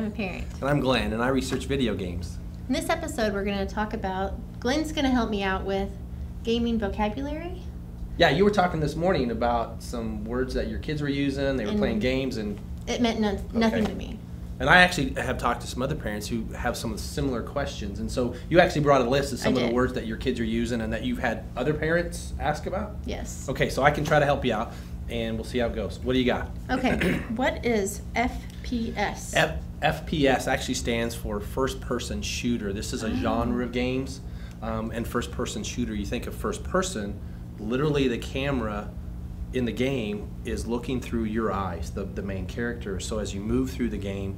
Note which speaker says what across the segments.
Speaker 1: I'm a parent.
Speaker 2: And I'm Glenn, and I research video games.
Speaker 1: In this episode, we're going to talk about, Glenn's going to help me out with gaming vocabulary.
Speaker 2: Yeah, you were talking this morning about some words that your kids were using. They were playing games, and
Speaker 1: it meant nothing to me.
Speaker 2: And I actually have talked to some other parents who have some similar questions. And so you actually brought a list of some of the words that your kids are using and that you've had other parents ask about?
Speaker 1: Yes.
Speaker 2: Okay, so I can try to help you out, and we'll see how it goes. What do you got?
Speaker 1: Okay, what is FPS?
Speaker 2: FPS actually stands for first-person shooter. This is a genre of games. And first-person shooter, you think of first person, literally the camera in the game is looking through your eyes, the main character. So as you move through the game,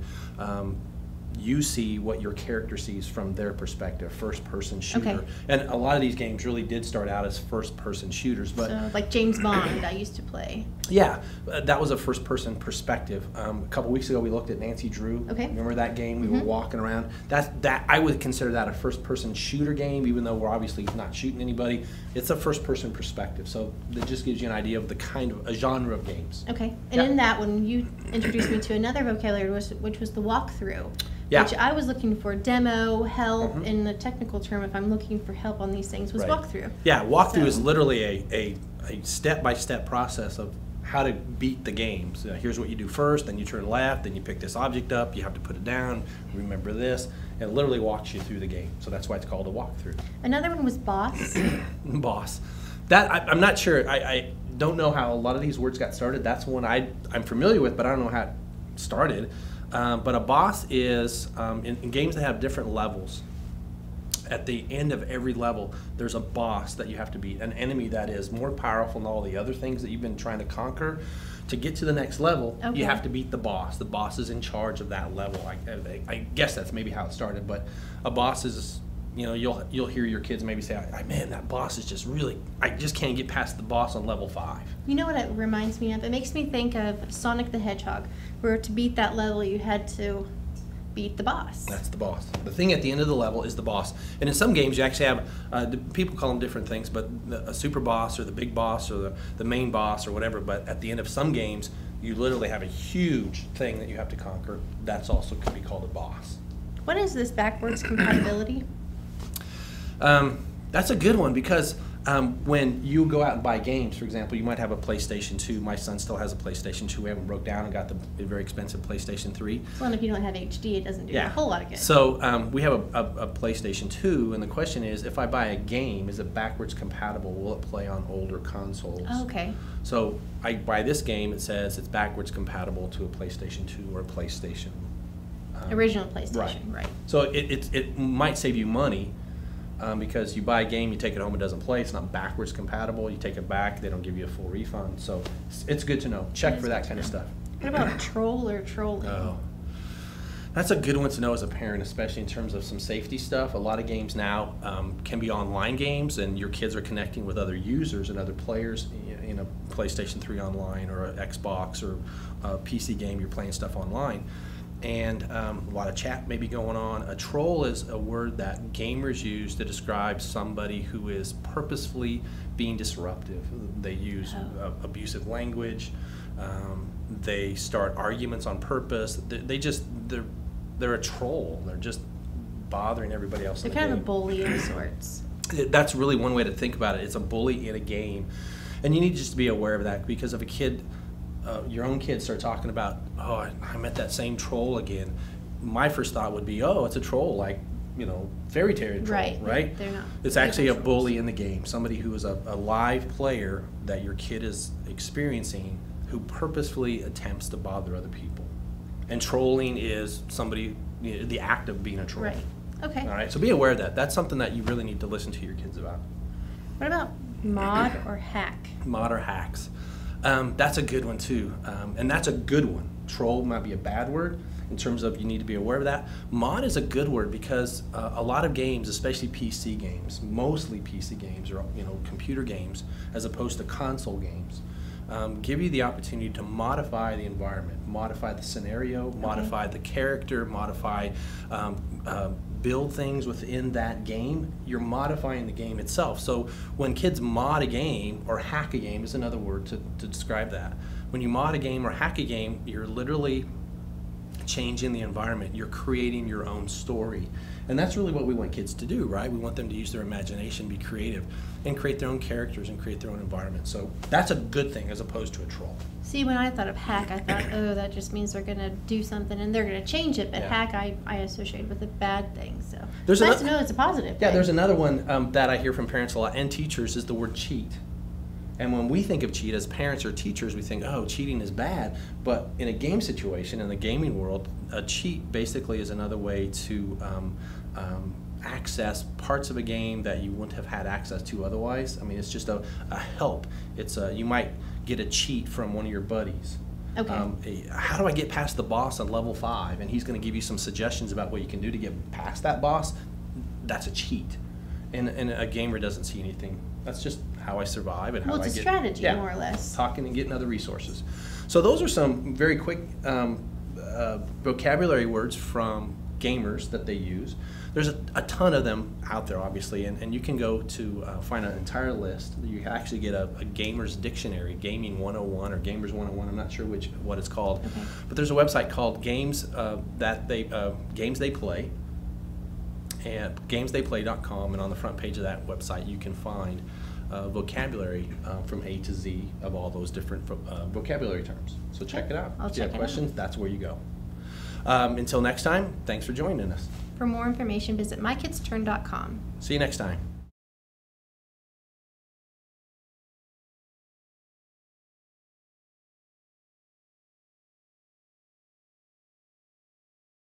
Speaker 2: you see what your character sees from their perspective, first-person shooter.
Speaker 1: Okay.
Speaker 2: And a lot of these games really did start out as first-person shooters. But
Speaker 1: so like James Bond, I used to play.
Speaker 2: Yeah, that was a first-person perspective. A couple weeks ago, we looked at Nancy Drew.
Speaker 1: Okay.
Speaker 2: Remember that game? We were walking around. That I would consider that a first-person shooter game, even though we're obviously not shooting anybody. It's a first-person perspective, so it just gives you an idea of the kind of a genre of games.
Speaker 1: Okay, and in that one, you introduced me to another vocabulary, which was the walkthrough.
Speaker 2: Yeah.
Speaker 1: Which I was looking for demo, help, in the technical term, if I'm looking for help on these things, was walkthrough.
Speaker 2: Yeah, walkthrough is literally a step-by-step process of how to beat the game. So here's what you do first, then you turn left, then you pick this object up, you have to put it down, remember this, and it literally walks you through the game. So that's why it's called a walkthrough.
Speaker 1: Another one was boss.
Speaker 2: Boss. I'm not sure. I don't know how a lot of these words got started. That's one I'm familiar with, but I don't know how it started. But a boss is, in games that have different levels, at the end of every level, there's a boss that you have to beat, an enemy that is more powerful than all the other things that you've been trying to conquer. To get to the next level, you have to beat the boss. The boss is in charge of that level. I guess that's maybe how it started, but a boss is, you'll hear your kids maybe say, man, that boss is just really, I just can't get past the boss on level 5.
Speaker 1: You know what it reminds me of? It makes me think of Sonic the Hedgehog, where to beat that level, you had to beat the boss.
Speaker 2: That's the boss. The thing at the end of the level is the boss. And in some games, you actually have, people call them different things, but a super boss or the big boss or the main boss or whatever. But at the end of some games, you literally have a huge thing that you have to conquer. That's also could be called a boss.
Speaker 1: What is this backwards compatibility?
Speaker 2: That's a good one because when you go out and buy games, for example, you might have a PlayStation 2. My son still has a PlayStation 2. We haven't broke down and got the very expensive PlayStation 3.
Speaker 1: Well, if you don't have HD, it doesn't do a whole lot of good.
Speaker 2: So we have a PlayStation 2, and the question is, if I buy a game, is it backwards compatible? Will it play on older consoles?
Speaker 1: Oh, okay.
Speaker 2: So I buy this game, it says it's backwards compatible to a PlayStation 2 or a PlayStation.
Speaker 1: Original PlayStation, right.
Speaker 2: So it might save you money. Because you buy a game, you take it home, it doesn't play, it's not backwards compatible, you take it back, they don't give you a full refund. So it's good to know. Check for that kind of stuff.
Speaker 1: What about troll or trolling?
Speaker 2: Oh, that's a good one to know as a parent, especially in terms of some safety stuff. A lot of games now can be online games, and your kids are connecting with other users and other players in a PlayStation 3 online or an Xbox or a PC game, you're playing stuff online. And a lot of chat may be going on. A troll is a word that gamers use to describe somebody who is purposefully being disruptive. They use abusive language. They start arguments on purpose. They're a troll. They're just bothering everybody else.
Speaker 1: They're kind of a bully of sorts.
Speaker 2: That's really one way to think about it. It's a bully in a game. And you need just to be aware of that, because if a kid, your own kids start talking about, oh, I met that same troll again, my first thought would be, oh, it's a troll, like, fairy tale troll, right?
Speaker 1: They're not.
Speaker 2: It's actually a bully in the game, somebody who is a live player that your kid is experiencing who purposefully attempts to bother other people. And trolling is somebody, the act of being a troll.
Speaker 1: Right. Okay.
Speaker 2: All right, so be aware of that. That's something that you really need to listen to your kids about.
Speaker 1: What about mod or hack?
Speaker 2: Mod or hacks. That's a good one too, and that's a good one. Troll might be a bad word in terms of you need to be aware of that. Mod is a good word because a lot of games, especially PC games, mostly PC games or computer games, as opposed to console games, give you the opportunity to modify the environment, modify the scenario, modify the character, modify, build things within that game. You're modifying the game itself. So when kids mod a game, or hack a game is another word to describe that. When you mod a game or hack a game, you're literally changing the environment. You're creating your own story. And that's really what we want kids to do, right? We want them to use their imagination, be creative, and create their own characters and create their own environment. So that's a good thing as opposed to a troll.
Speaker 1: See, when I thought of hack, I thought, oh, that just means they're going to do something and they're going to change it. But
Speaker 2: Yeah.
Speaker 1: hack, I associate with a bad thing. So
Speaker 2: There's
Speaker 1: it's nice
Speaker 2: ano-
Speaker 1: to know it's a positive
Speaker 2: Yeah,
Speaker 1: thing.
Speaker 2: there's another one that I hear from parents a lot and teachers is the word cheat. And when we think of cheat as parents or teachers, we think, oh, cheating is bad. But in a game situation, in the gaming world, a cheat basically is another way to access parts of a game that you wouldn't have had access to otherwise. I mean, it's just a help. It's you might get a cheat from one of your buddies.
Speaker 1: Okay.
Speaker 2: How do I get past the boss on level 5? And he's going to give you some suggestions about what you can do to get past that boss. That's a cheat. And a gamer doesn't see anything. That's just how I survive and how
Speaker 1: Well,
Speaker 2: I
Speaker 1: it's
Speaker 2: get
Speaker 1: a strategy, more or less.
Speaker 2: talking and getting other resources. So those are some very quick vocabulary words from gamers that they use. There's a ton of them out there, obviously, and you can go to find an entire list. You actually get a gamer's dictionary, Gaming 101 or Gamers 101. I'm not sure what it's called,
Speaker 1: Okay.
Speaker 2: but there's a website called Games Games They Play, and gamestheyplay.com, and on the front page of that website you can find vocabulary from A to Z of all those different vocabulary terms. So check it out.
Speaker 1: I'll
Speaker 2: If you
Speaker 1: check
Speaker 2: have
Speaker 1: it
Speaker 2: questions, that's where you go. Until next time, thanks for joining us.
Speaker 1: For more information, visit mykidstturn.com.
Speaker 2: See you next time.